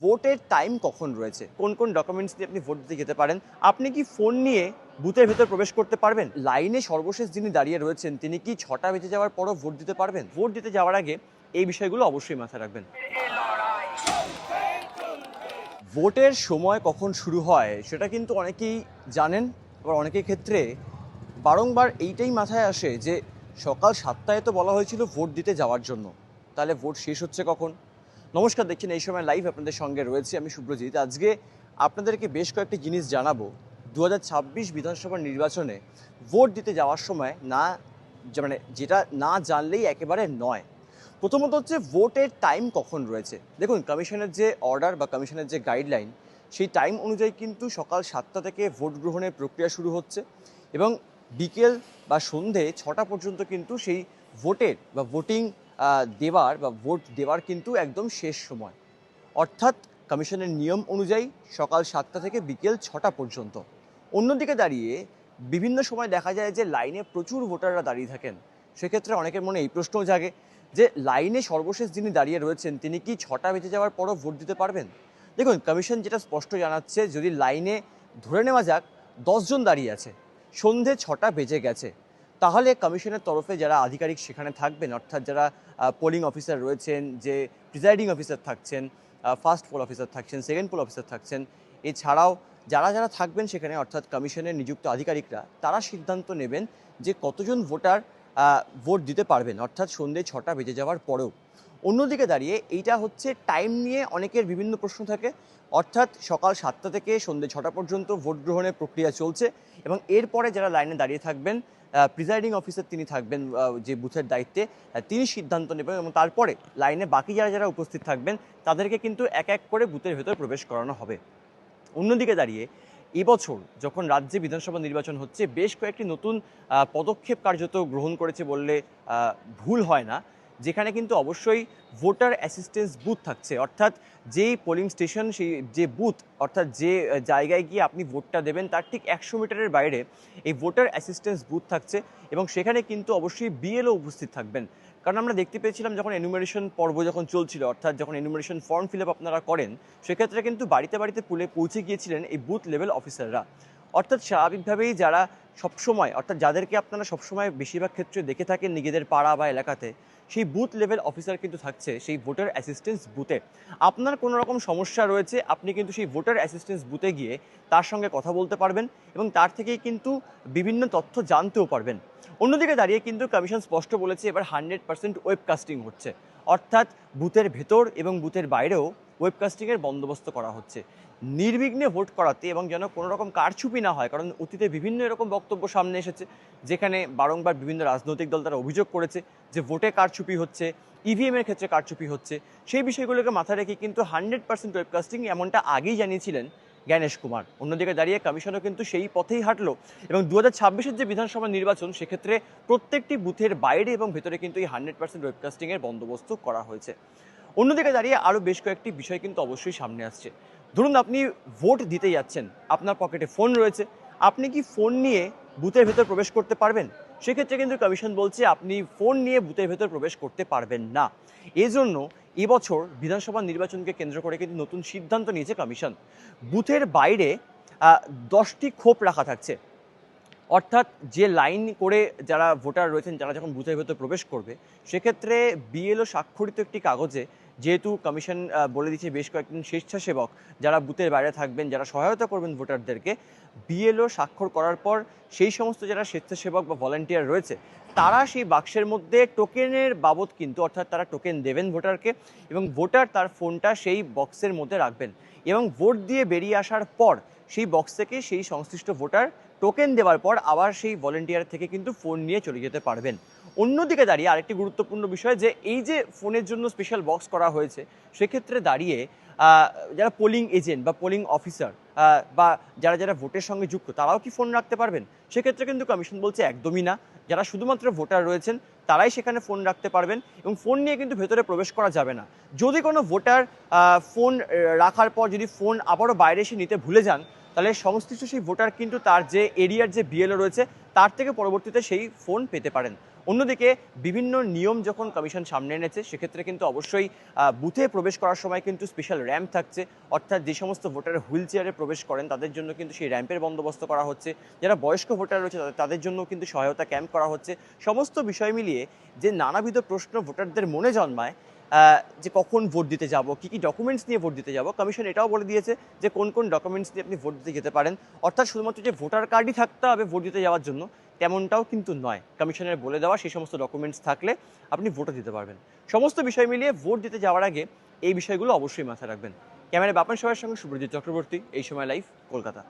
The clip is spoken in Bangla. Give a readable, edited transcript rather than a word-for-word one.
ভোটের টাইম কখন রয়েছে, কোন কোন ডকুমেন্টস দিয়ে আপনি ভোট দিতে যেতে পারেন, আপনি কি ফোন নিয়ে বুথের ভেতর প্রবেশ করতে পারবেন, লাইনে সর্বশেষ যিনি দাঁড়িয়ে রয়েছেন তিনি কি 6টা বেজে যাওয়ার পরও ভোট দিতে পারবেন। ভোট দিতে যাওয়ার আগে এই বিষয়গুলো অবশ্যই মাথায় রাখবেন। ভোটের সময় কখন শুরু হয় সেটা কিন্তু অনেকেই জানেন, আবার অনেকের ক্ষেত্রে বারংবার এইটাই মাথায় আসে যে সকাল 7টায় তো বলা হয়েছিল ভোট দিতে যাওয়ার জন্য, তাহলে ভোট শেষ হচ্ছে কখন। নমস্কার, দেখছেন এই সময় লাইভ, আপনাদের সঙ্গে রয়েছে আমি শুভ্রজিৎ। আজকে আপনাদেরকে বেশ কয়েকটি জিনিস জানাবো 2026 বিধানসভা নির্বাচনে ভোট দিতে যাওয়ার সময় যেটা না জানলেই একেবারে নয়। প্রথমত হচ্ছে ভোটের টাইম কখন রয়েছে। দেখুন, কমিশনের যে অর্ডার বা কমিশনের যে গাইডলাইন, সেই টাইম অনুযায়ী কিন্তু সকাল 7টা থেকে ভোট গ্রহণের প্রক্রিয়া শুরু হচ্ছে এবং বিকেল বা সন্ধে 6টা পর্যন্ত কিন্তু সেই ভোটের বা ভোট দেওয়ার কিন্তু একদম শেষ সময়। অর্থাৎ কমিশনের নিয়ম অনুযায়ী সকাল 7টা থেকে বিকেল 6টা পর্যন্ত। অন্যদিকে দাঁড়িয়ে বিভিন্ন সময় দেখা যায় যে লাইনে প্রচুর ভোটাররা দাঁড়িয়ে থাকেন। সেক্ষেত্রে অনেকের মনে এই প্রশ্নও জাগে যে লাইনে সর্বশেষ যিনি দাঁড়িয়ে রয়েছেন তিনি কি 6টা বেজে যাওয়ার পরও ভোট দিতে পারবেন। দেখুন, কমিশন যেটা স্পষ্ট জানাচ্ছে, যদি লাইনে ধরে নেওয়া যাক 10 জন দাঁড়িয়ে আছে, সন্ধে 6টা বেজে গেছে, তাহলে কমিশনের তরফে যারা আধিকারিক সেখানে থাকবেন, অর্থাৎ যারা পোলিং অফিসার রয়েছেন, যে প্রিজাইডিং অফিসার থাকছেন, ফার্স্ট পোল অফিসার থাকছেন, সেকেন্ড পোল অফিসার থাকছেন, এছাড়াও যারা যারা থাকবেন সেখানে অর্থাৎ কমিশনের নিযুক্ত আধিকারিকরা, তারা সিদ্ধান্ত নেবেন যে কতজন ভোটার ভোট দিতে পারবেন, অর্থাৎ সন্ধ্যে 6টা বেজে যাওয়ার পরেও। অন্যদিকে দাঁড়িয়ে এইটা হচ্ছে টাইম নিয়ে অনেকের বিভিন্ন প্রশ্ন থাকে, অর্থাৎ সকাল 7টা থেকে সন্ধ্যে 6টা পর্যন্ত ভোট গ্রহণের প্রক্রিয়া চলছে এবং এরপরে যারা লাইনে দাঁড়িয়ে থাকবেন, প্রিজাইডিং অফিসার তিনি থাকবেন যে বুথের দায়িত্বে, তিনি সিদ্ধান্ত নেবেন এবং তারপরে লাইনে বাকি যারা যারা উপস্থিত থাকবেন তাদেরকে কিন্তু এক এক করে বুথের ভেতর প্রবেশ করানো হবে। অন্যদিকে দাঁড়িয়ে এবছর যখন রাজ্যে বিধানসভা নির্বাচন হচ্ছে, বেশ কয়েকটি নতুন পদক্ষেপ কার্যত গ্রহণ করেছে বললে ভুল হয় না, যেখানে কিন্তু অবশ্যই ভোটার অ্যাসিস্ট্যান্স বুথ থাকছে। অর্থাৎ যেই পোলিং স্টেশন, সেই যে বুথ, অর্থাৎ যে জায়গায় গিয়ে আপনি ভোটটা দেবেন তার ঠিক 100 মিটারের বাইরে এই ভোটার অ্যাসিস্ট্যান্স বুথ থাকছে এবং সেখানে কিন্তু অবশ্যই বিএলও উপস্থিত থাকবেন। কারণ আমরা দেখতে পেয়েছিলাম যখন এনুমারেশন পর্ব যখন চলছিল, অর্থাৎ যখন এনুমারেশন ফর্ম ফিল আপ আপনারা করেন, সেক্ষেত্রে কিন্তু বাড়িতে বাড়িতে পৌঁছে গিয়েছিলেন এই বুথ লেভেল অফিসাররা। অর্থাৎ স্বাভাবিকভাবেই যারা সবসময়, অর্থাৎ যাদেরকে আপনারা সবসময় বেশিরভাগ ক্ষেত্রে দেখে থাকেন নিজেদের পাড়া বা এলাকাতে, সেই বুথ লেভেল অফিসার কিন্তু থাকছে সেই ভোটার অ্যাসিস্ট্যান্স বুথে। আপনার কোনো রকম সমস্যা রয়েছে, আপনি কিন্তু সেই ভোটার অ্যাসিস্ট্যান্স বুথে গিয়ে তার সঙ্গে কথা বলতে পারবেন এবং তার থেকেই কিন্তু বিভিন্ন তথ্য জানতেও পারবেন। অন্যদিকে দাঁড়িয়ে কিন্তু কমিশন স্পষ্ট বলেছে এবার 100% ওয়েবকাস্টিং হচ্ছে, অর্থাৎ বুথের ভেতর এবং বুথের বাইরেও ওয়েবকাস্টিংয়ের বন্দোবস্ত করা হচ্ছে নির্বিঘ্নে ভোট করাতে এবং যেন কোনো রকম কারচুপি না হয়। কারণ অতীতে বিভিন্ন এরকম বক্তব্য সামনে এসেছে, যেখানে বারংবার বিভিন্ন রাজনৈতিক দল তারা অভিযোগ করেছে যে ভোটে কারচুপি হচ্ছে, ইভিএমের ক্ষেত্রে কারচুপি হচ্ছে। সেই বিষয়গুলোকে মাথায় রেখে কিন্তু 100% ওয়েবকাস্টিং এমনটা আগেই জানিয়েছিলেন জ্ঞানেশ কুমার। অন্যদিকে দাঁড়িয়ে কমিশনও কিন্তু সেই পথেই হাঁটলো এবং 2026-এর যে বিধানসভা নির্বাচন, সেক্ষেত্রে প্রত্যেকটি বুথের বাইরে এবং ভেতরে কিন্তু এই 100% ওয়েবকাস্টিংয়ের বন্দোবস্ত করা হয়েছে। অন্যদিকে দাঁড়িয়ে আরও বেশ কয়েকটি বিষয় কিন্তু অবশ্যই সামনে আসছে। ধরুন আপনি ভোট দিতে যাচ্ছেন, আপনার পকেটে ফোন রয়েছে, আপনি কি ফোন নিয়ে বুথের ভেতর প্রবেশ করতে পারবেন? সেক্ষেত্রে কিন্তু কমিশন বলছে আপনি ফোন নিয়ে বুথের ভেতর প্রবেশ করতে পারবেন না। এজন্য এবছর বিধানসভা নির্বাচনকে কেন্দ্র করে কিন্তু নতুন সিদ্ধান্ত নিয়েছে কমিশন। বুথের বাইরে 10টি খোপ রাখা থাকছে, অর্থাৎ যে লাইন করে যারা ভোটার রয়েছেন, যারা যখন বুথের ভেতর প্রবেশ করবে, সেক্ষেত্রে বিএলও স্বাক্ষরিত একটি কাগজে, যেহেতু কমিশন বলে দিচ্ছে বেশ কয়েকজন স্বেচ্ছাসেবক যারা বুথের বাইরে থাকবেন, যারা সহায়তা করবেন ভোটারদেরকে, বিএলও স্বাক্ষর করার পর সেই সমস্ত যারা স্বেচ্ছাসেবক বা ভলান্টিয়ার রয়েছে, তারা সেই বাক্সের মধ্যে টোকেনের বাবদ কিন্তু, অর্থাৎ তারা টোকেন দেবেন ভোটারকে এবং ভোটার তার ফোনটা সেই বক্সের মধ্যে রাখবেন এবং ভোট দিয়ে বেরিয়ে আসার পর সেই বক্স থেকে সেই সংশ্লিষ্ট ভোটার টোকেন দেওয়ার পর আবার সেই ভলেন্টিয়ার থেকে কিন্তু ফোন নিয়ে চলে যেতে পারবেন। অন্যদিকে দাঁড়িয়ে আরেকটি গুরুত্বপূর্ণ বিষয়, যে এই যে ফোনের জন্য স্পেশাল বক্স করা হয়েছে, সেক্ষেত্রে দাঁড়িয়ে যারা পোলিং এজেন্ট বা পোলিং অফিসার বা যারা যারা ভোটের সঙ্গে যুক্ত, তারাও কি ফোন রাখতে পারবেন? সেক্ষেত্রে কিন্তু কমিশন বলছে একদমই না। যারা শুধুমাত্র ভোটার রয়েছেন তারাই সেখানে ফোন রাখতে পারবেন এবং ফোন নিয়ে কিন্তু ভেতরে প্রবেশ করা যাবে না। যদি কোনো ভোটার ফোন রাখার পর যদি ফোন আবারও বাইরে এসে নিতে ভুলে যান, তাহলে সংশ্লিষ্ট সেই ভোটার কিন্তু তার যে এরিয়ার যে বিএলও রয়েছে তার থেকে পরবর্তীতে সেই ফোন পেতে পারেন। অন্যদিকে বিভিন্ন নিয়ম যখন কমিশন সামনে এনেছে সেক্ষেত্রে কিন্তু অবশ্যই বুথে প্রবেশ করার সময় কিন্তু স্পেশাল র্যাম্প থাকছে, অর্থাৎ যে সমস্ত ভোটার হুইল চেয়ারে প্রবেশ করেন তাদের জন্য কিন্তু সেই র্যাম্পের বন্দোবস্ত করা হচ্ছে। যারা বয়স্ক ভোটার রয়েছে তাদের জন্য কিন্তু সহায়তা ক্যাম্প করা হচ্ছে। সমস্ত বিষয় মিলিয়ে যে নানাবিধ প্রশ্ন ভোটারদের মনে জন্মায় যে কখন ভোট দিতে যাব, কী কী ডকুমেন্টস নিয়ে ভোট দিতে যাব, কমিশন এটাও বলে দিয়েছে যে কোন কোন ডকুমেন্টস নিয়ে আপনি ভোট দিতে যেতে পারেন। অর্থাৎ শুধুমাত্র যে ভোটার কার্ডই থাকতে হবে ভোট দিতে যাওয়ার জন্য তেমনটাও কিন্তু নয়। কমিশনের বলে দেওয়া সেই সমস্ত ডকুমেন্টস থাকলে আপনি ভোটও দিতে পারবেন। সমস্ত বিষয় মিলিয়ে ভোট দিতে যাওয়ার আগে এই বিষয়গুলো অবশ্যই মাথায় রাখবেন। ক্যামেরায় বাপন সবার সঙ্গে সুব্রজিৎ চক্রবর্তী, এই সময় লাইভ, কলকাতা।